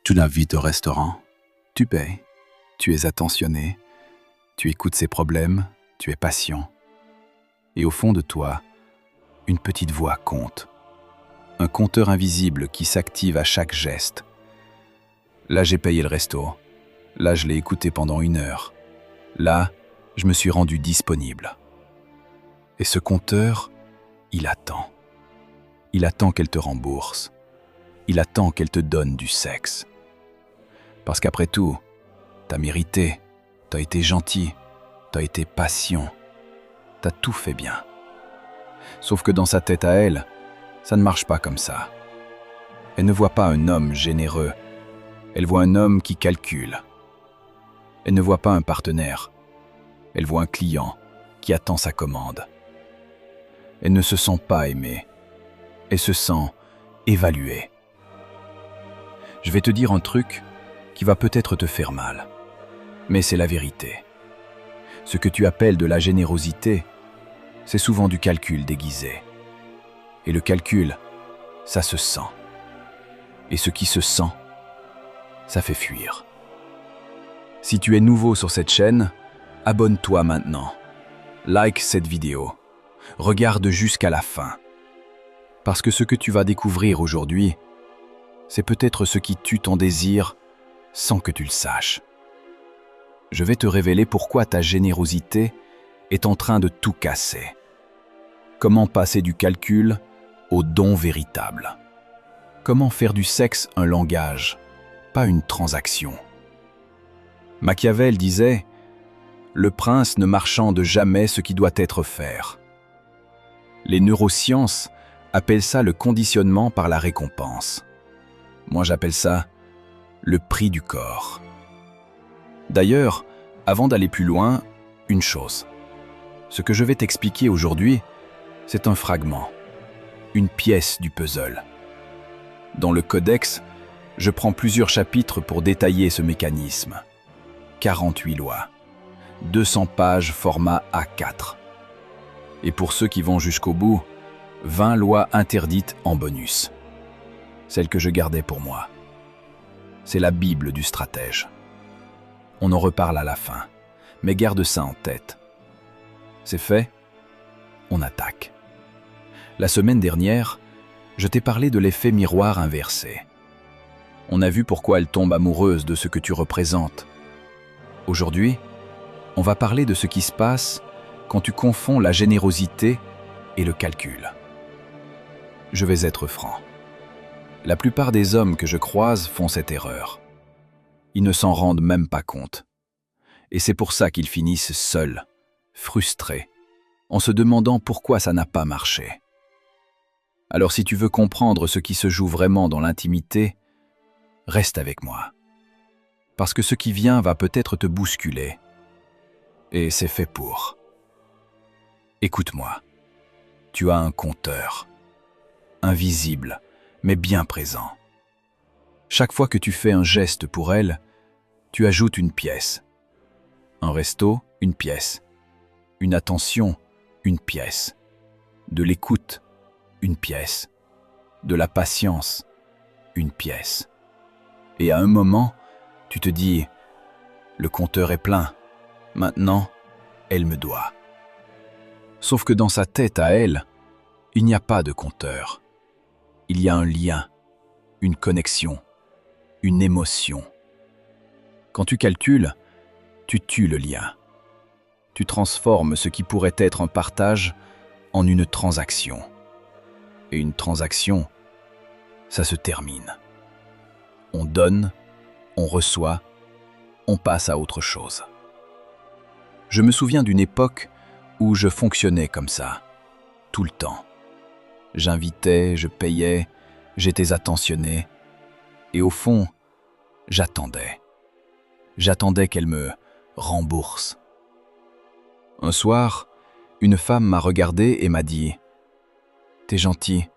Tu l'invites au restaurant, tu payes, tu es attentionné, tu écoutes ses problèmes, tu es patient. Et au fond de toi, une petite voix compte. Un compteur invisible qui s'active à chaque geste. Là, j'ai payé le resto. Là, je l'ai écouté pendant 1 heure. Là, je me suis rendu disponible. Et ce compteur, il attend. Il attend qu'elle te rembourse. Il attend qu'elle te donne du sexe. Parce qu'après tout, t'as mérité, t'as été gentil, t'as été patient, t'as tout fait bien. Sauf que dans sa tête à elle, ça ne marche pas comme ça. Elle ne voit pas un homme généreux, elle voit un homme qui calcule. Elle ne voit pas un partenaire, elle voit un client qui attend sa commande. Elle ne se sent pas aimée, elle se sent évaluée. Je vais te dire un truc qui va peut-être te faire mal, mais c'est la vérité. Ce que tu appelles de la générosité, c'est souvent du calcul déguisé. Et le calcul, ça se sent. Et ce qui se sent, ça fait fuir. Si tu es nouveau sur cette chaîne, abonne-toi maintenant. Like cette vidéo. Regarde jusqu'à la fin. Parce que ce que tu vas découvrir aujourd'hui, c'est peut-être ce qui tue ton désir sans que tu le saches. Je vais te révéler pourquoi ta générosité est en train de tout casser. Comment passer du calcul au don véritable. Comment faire du sexe un langage, pas une transaction. Machiavel disait « Le prince ne marchande jamais ce qui doit être fait ». Les neurosciences appellent ça le conditionnement par la récompense. Moi j'appelle ça le prix du corps. D'ailleurs, avant d'aller plus loin, une chose. Ce que je vais t'expliquer aujourd'hui, c'est un fragment, une pièce du puzzle. Dans le codex, je prends plusieurs chapitres pour détailler ce mécanisme. 48 lois, 200 pages format A4. Et pour ceux qui vont jusqu'au bout, 20 lois interdites en bonus. Celles que je gardais pour moi. C'est la Bible du stratège. On en reparle à la fin, mais garde ça en tête. C'est fait, on attaque. La semaine dernière, je t'ai parlé de l'effet miroir inversé. On a vu pourquoi elle tombe amoureuse de ce que tu représentes. Aujourd'hui, on va parler de ce qui se passe quand tu confonds la générosité et le calcul. Je vais être franc. La plupart des hommes que je croise font cette erreur. Ils ne s'en rendent même pas compte. Et c'est pour ça qu'ils finissent seuls, frustrés, en se demandant pourquoi ça n'a pas marché. Alors si tu veux comprendre ce qui se joue vraiment dans l'intimité, reste avec moi. Parce que ce qui vient va peut-être te bousculer. Et c'est fait pour. Écoute-moi. Tu as un compteur. Invisible, mais bien présent. Chaque fois que tu fais un geste pour elle, tu ajoutes une pièce. Un resto, une pièce. Une attention, une pièce. De l'écoute, une pièce. De la patience, une pièce. Et à un moment, tu te dis « Le compteur est plein. Maintenant, elle me doit. » Sauf que dans sa tête à elle, il n'y a pas de compteur. Il y a un lien, une connexion, une émotion. Quand tu calcules, tu tues le lien. Tu transformes ce qui pourrait être un partage en une transaction. Et une transaction, ça se termine. On donne, on reçoit, on passe à autre chose. Je me souviens d'une époque où je fonctionnais comme ça, tout le temps. J'invitais, je payais, j'étais attentionné. Et au fond, j'attendais. J'attendais qu'elle me rembourse. Un soir, une femme m'a regardé et m'a dit « T'es gentil,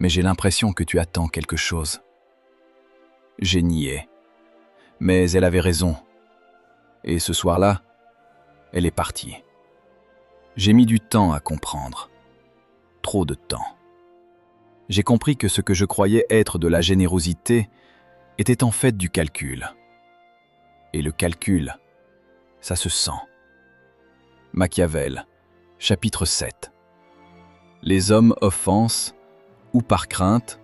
mais j'ai l'impression que tu attends quelque chose. » J'ai nié. Mais elle avait raison. Et ce soir-là, elle est partie. J'ai mis du temps à comprendre. Trop de temps. J'ai compris que ce que je croyais être de la générosité était en fait du calcul. Et le calcul, ça se sent. Machiavel, chapitre 7. Les hommes offensent ou par crainte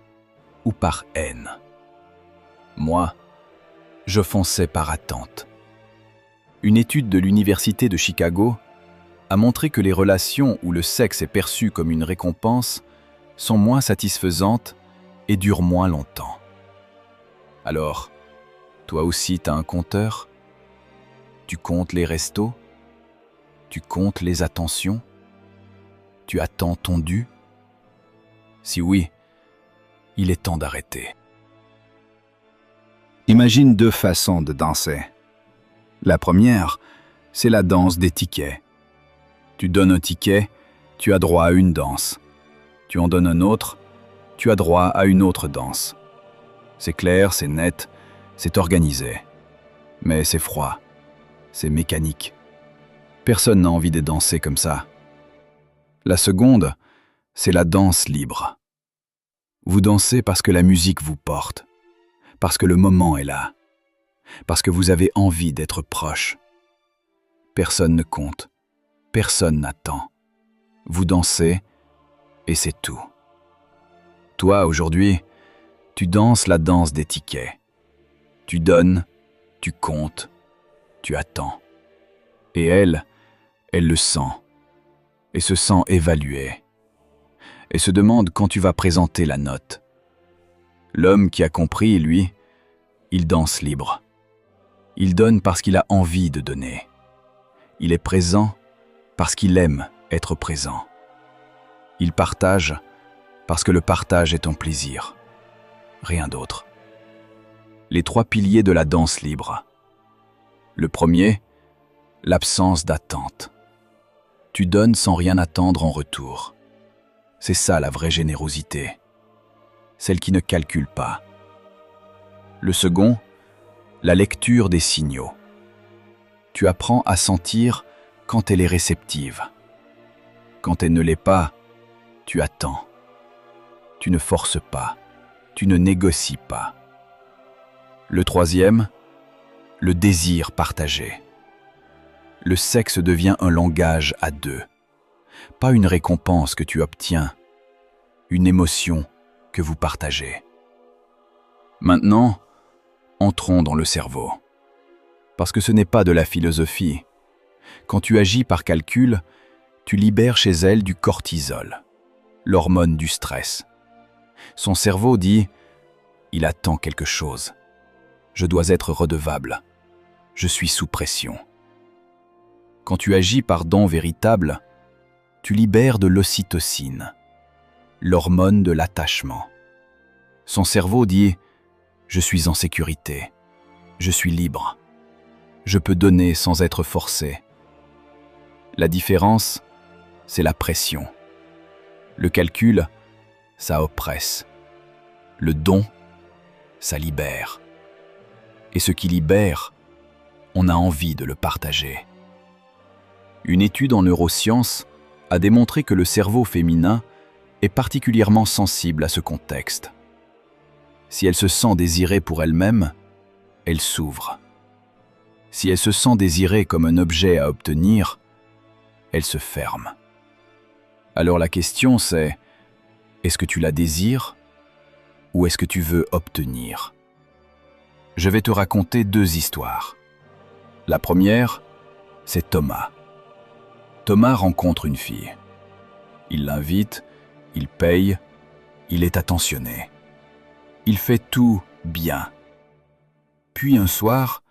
ou par haine. Moi, j'offensais par attente. Une étude de l'Université de Chicago a montré que les relations où le sexe est perçu comme une récompense sont moins satisfaisantes et durent moins longtemps. Alors, toi aussi t'as un compteur? Tu comptes les restos? Tu comptes les attentions? Tu attends ton dû? Si oui, il est temps d'arrêter. Imagine deux façons de danser. La première, c'est la danse des tickets. Tu donnes un ticket, tu as droit à une danse. Tu en donnes un autre, tu as droit à une autre danse. C'est clair, c'est net, c'est organisé. Mais c'est froid, c'est mécanique. Personne n'a envie de danser comme ça. La seconde, c'est la danse libre. Vous dansez parce que la musique vous porte, parce que le moment est là, parce que vous avez envie d'être proche. Personne ne compte, personne n'attend. Vous dansez et c'est tout. Toi, aujourd'hui, tu danses la danse des tickets. Tu donnes, tu comptes, tu attends. Et elle le sent, et se sent évaluée, et se demande quand tu vas présenter la note. L'homme qui a compris, lui, il danse libre. Il donne parce qu'il a envie de donner. Il est présent parce qu'il aime être présent. Il partage parce que le partage est un plaisir. Rien d'autre. Les trois piliers de la danse libre. Le premier, l'absence d'attente. Tu donnes sans rien attendre en retour. C'est ça la vraie générosité. Celle qui ne calcule pas. Le second, la lecture des signaux. Tu apprends à sentir quand elle est réceptive. Quand elle ne l'est pas, tu attends. Tu ne forces pas. Tu ne négocies pas. Le troisième, le désir partagé. Le sexe devient un langage à deux. Pas une récompense que tu obtiens, une émotion que vous partagez. Maintenant, entrons dans le cerveau. Parce que ce n'est pas de la philosophie. Quand tu agis par calcul, tu libères chez elle du cortisol, l'hormone du stress. Son cerveau dit « Il attend quelque chose. Je dois être redevable. Je suis sous pression. » Quand tu agis par don véritable, tu libères de l'ocytocine, l'hormone de l'attachement. Son cerveau dit « Je suis en sécurité. Je suis libre. Je peux donner sans être forcé. » La différence, c'est la pression. Le calcul, ça oppresse. Le don, ça libère. Et ce qui libère, on a envie de le partager. Une étude en neurosciences a démontré que le cerveau féminin est particulièrement sensible à ce contexte. Si elle se sent désirée pour elle-même, elle s'ouvre. Si elle se sent désirée comme un objet à obtenir, elle se ferme. Alors la question c'est, est-ce que tu la désires ou est-ce que tu veux obtenir? Je vais te raconter deux histoires. La première, c'est Thomas. Thomas rencontre une fille. Il l'invite, il paye, il est attentionné. Il fait tout bien. Puis un soir,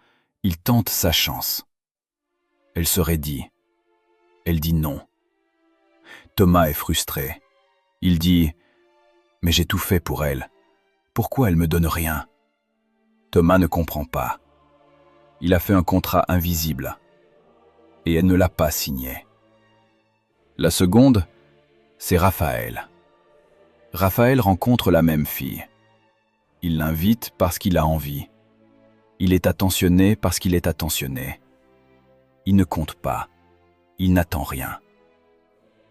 il tente sa chance. Elle se raidit. Elle dit non. Thomas est frustré. Il dit « Mais j'ai tout fait pour elle. Pourquoi elle me donne rien ?» Thomas ne comprend pas. Il a fait un contrat invisible. Et elle ne l'a pas signé. La seconde, c'est Raphaël. Raphaël rencontre la même fille. Il l'invite parce qu'il a envie. Il est attentionné parce qu'il est attentionné. Il ne compte pas. Il n'attend rien.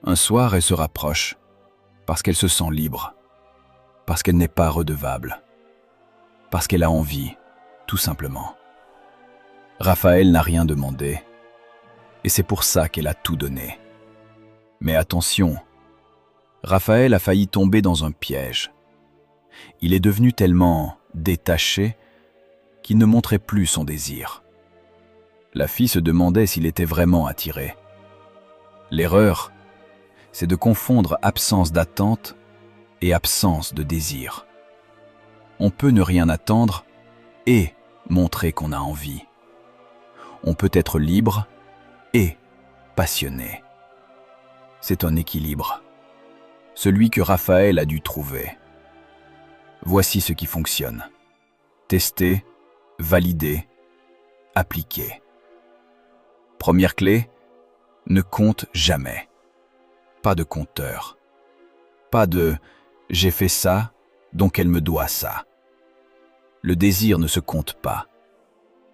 Un soir, elle se rapproche parce qu'elle se sent libre, parce qu'elle n'est pas redevable, Parce qu'elle a envie, tout simplement. Raphaël n'a rien demandé, et c'est pour ça qu'elle a tout donné. Mais attention, Raphaël a failli tomber dans un piège. Il est devenu tellement détaché qu'il ne montrait plus son désir. La fille se demandait s'il était vraiment attiré. L'erreur, c'est de confondre absence d'attente et absence de désir. On peut ne rien attendre et montrer qu'on a envie. On peut être libre et passionné. C'est un équilibre, celui que Raphaël a dû trouver. Voici ce qui fonctionne. Tester, valider, appliquer. Première clé, ne compte jamais. Pas de compteur. Pas de « j'ai fait ça, donc elle me doit ça ». Le désir ne se compte pas.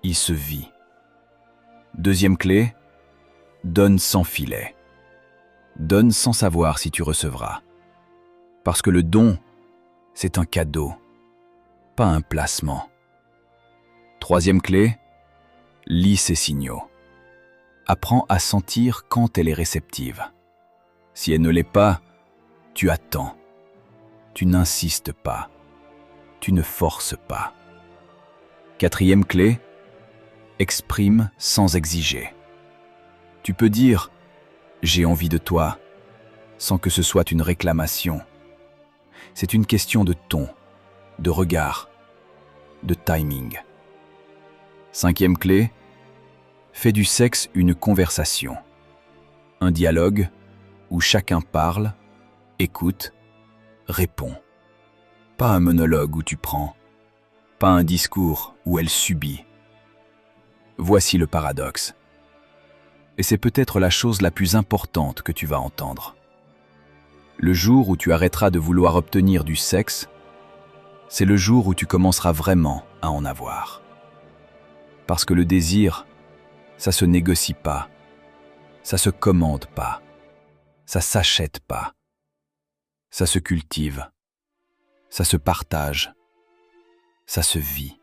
Il se vit. Deuxième clé, donne sans filet. Donne sans savoir si tu recevras. Parce que le don, c'est un cadeau, pas un placement. Troisième clé, lis ses signaux. Apprends à sentir quand elle est réceptive. Si elle ne l'est pas, tu attends. Tu n'insistes pas. Tu ne forces pas. Quatrième clé, exprime sans exiger. Tu peux dire « j'ai envie de toi » sans que ce soit une réclamation. C'est une question de ton, de regard, de timing. Cinquième clé, fais du sexe une conversation. Un dialogue où chacun parle, écoute, répond. Pas un monologue où tu prends, pas un discours où elle subit. Voici le paradoxe. Et c'est peut-être la chose la plus importante que tu vas entendre. Le jour où tu arrêteras de vouloir obtenir du sexe, c'est le jour où tu commenceras vraiment à en avoir. Parce que le désir, ça se négocie pas, ça se commande pas, ça s'achète pas, ça se cultive, ça se partage, ça se vit.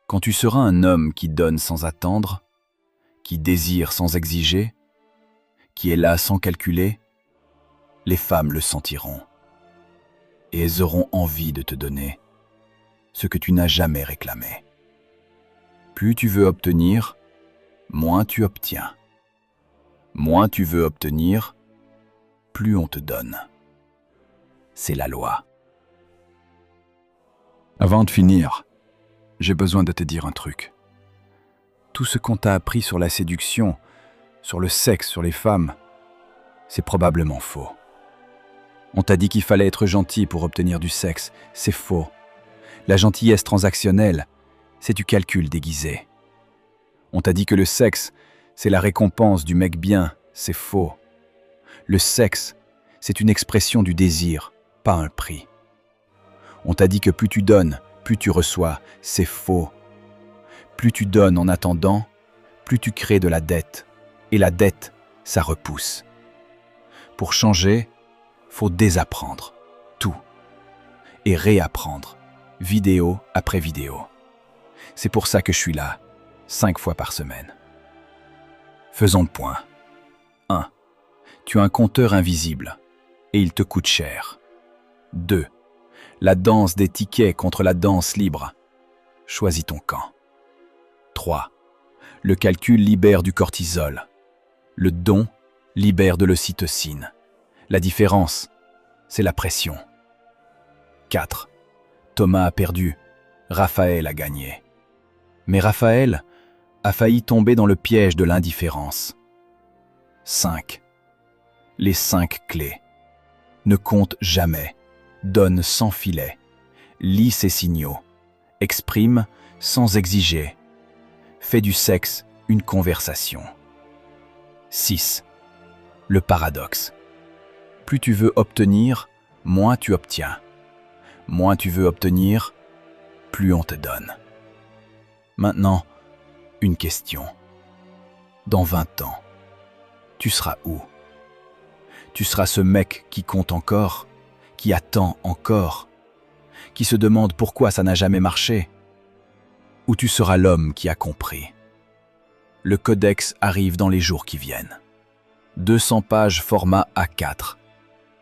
Quand tu seras un homme qui donne sans attendre, qui désire sans exiger, qui est là sans calculer, les femmes le sentiront. Et elles auront envie de te donner ce que tu n'as jamais réclamé. Plus tu veux obtenir, moins tu obtiens. Moins tu veux obtenir, plus on te donne. C'est la loi. Avant de finir, j'ai besoin de te dire un truc. Tout ce qu'on t'a appris sur la séduction, sur le sexe, sur les femmes, c'est probablement faux. On t'a dit qu'il fallait être gentil pour obtenir du sexe, c'est faux. La gentillesse transactionnelle, c'est du calcul déguisé. On t'a dit que le sexe, c'est la récompense du mec bien, c'est faux. Le sexe, c'est une expression du désir, pas un prix. On t'a dit que plus tu donnes, plus tu reçois, c'est faux. Plus tu donnes en attendant, plus tu crées de la dette. Et la dette, ça repousse. Pour changer, faut désapprendre tout et réapprendre, vidéo après vidéo. C'est pour ça que je suis là, 5 fois par semaine. Faisons le point. 1. Tu as un compteur invisible et il te coûte cher. 2. La danse des tickets contre la danse libre. Choisis ton camp. 3. Le calcul libère du cortisol. Le don libère de l'ocytocine. La différence, c'est la pression. 4. Thomas a perdu, Raphaël a gagné. Mais Raphaël a failli tomber dans le piège de l'indifférence. 5. Les 5 clés. Ne compte jamais, donne sans filet, lis ses signaux, exprime sans exiger, fais du sexe une conversation. 6. Le paradoxe. Plus tu veux obtenir, moins tu obtiens. Moins tu veux obtenir, plus on te donne. Maintenant, une question. Dans 20 ans, tu seras où? Tu seras ce mec qui compte encore, qui attend encore, qui se demande pourquoi ça n'a jamais marché. Ou tu seras l'homme qui a compris. Le codex arrive dans les jours qui viennent. 200 pages format A4.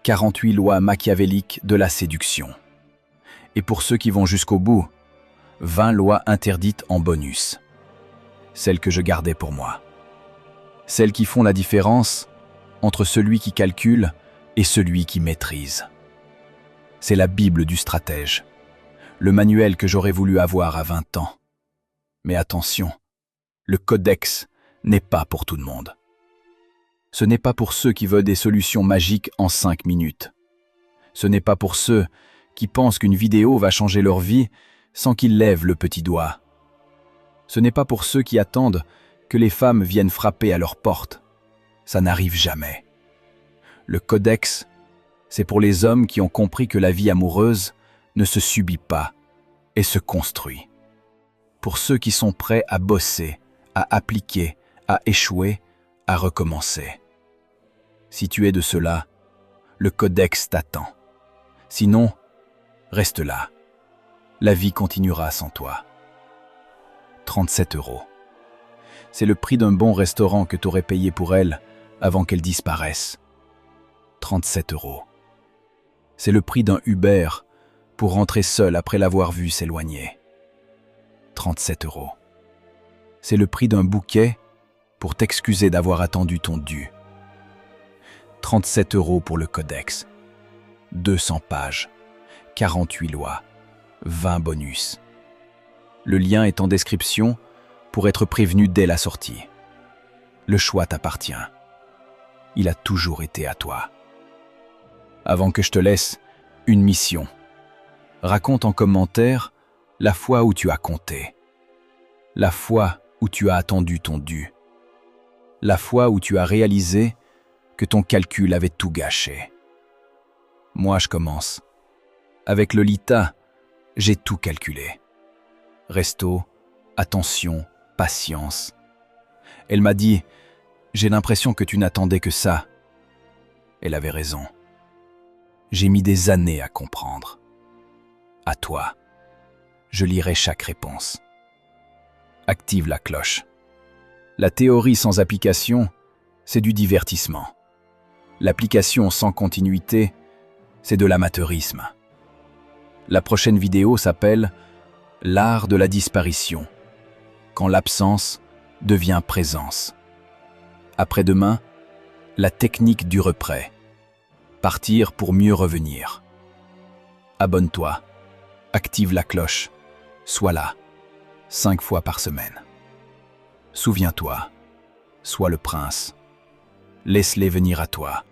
48 lois machiavéliques de la séduction. Et pour ceux qui vont jusqu'au bout, 20 lois interdites en bonus. Celles que je gardais pour moi. Celles qui font la différence entre celui qui calcule et celui qui maîtrise. C'est la Bible du stratège, le manuel que j'aurais voulu avoir à 20 ans. Mais attention, le codex n'est pas pour tout le monde. Ce n'est pas pour ceux qui veulent des solutions magiques en 5 minutes. Ce n'est pas pour ceux qui pensent qu'une vidéo va changer leur vie sans qu'ils lèvent le petit doigt. Ce n'est pas pour ceux qui attendent que les femmes viennent frapper à leur porte. Ça n'arrive jamais. Le codex, c'est pour les hommes qui ont compris que la vie amoureuse ne se subit pas et se construit. Pour ceux qui sont prêts à bosser, à appliquer, à échouer, à recommencer. Si tu es de ceux-là, le codex t'attend. Sinon, reste là. La vie continuera sans toi. 37 €. C'est le prix d'un bon restaurant que t'aurais payé pour elle avant qu'elle disparaisse. 37 €. C'est le prix d'un Uber pour rentrer seul après l'avoir vue s'éloigner. 37 €. C'est le prix d'un bouquet pour t'excuser d'avoir attendu ton dû. 37 € pour le codex. 200 pages, 48 lois, 20 bonus. Le lien est en description pour être prévenu dès la sortie. Le choix t'appartient. Il a toujours été à toi. Avant que je te laisse, une mission. Raconte en commentaire la fois où tu as compté. La fois où tu as attendu ton dû. La fois où tu as réalisé que ton calcul avait tout gâché. Moi, je commence. Avec Lolita, j'ai tout calculé. Resto, attention, patience. Elle m'a dit « J'ai l'impression que tu n'attendais que ça. » Elle avait raison. J'ai mis des années à comprendre. À toi, je lirai chaque réponse. Active la cloche. La théorie sans application, c'est du divertissement. L'application sans continuité, c'est de l'amateurisme. La prochaine vidéo s'appelle « L'art de la disparition », quand l'absence devient présence. Après-demain, la technique du retrait. Partir pour mieux revenir. Abonne-toi, active la cloche, sois là, 5 fois par semaine. Souviens-toi, sois le prince. Laisse-les venir à toi.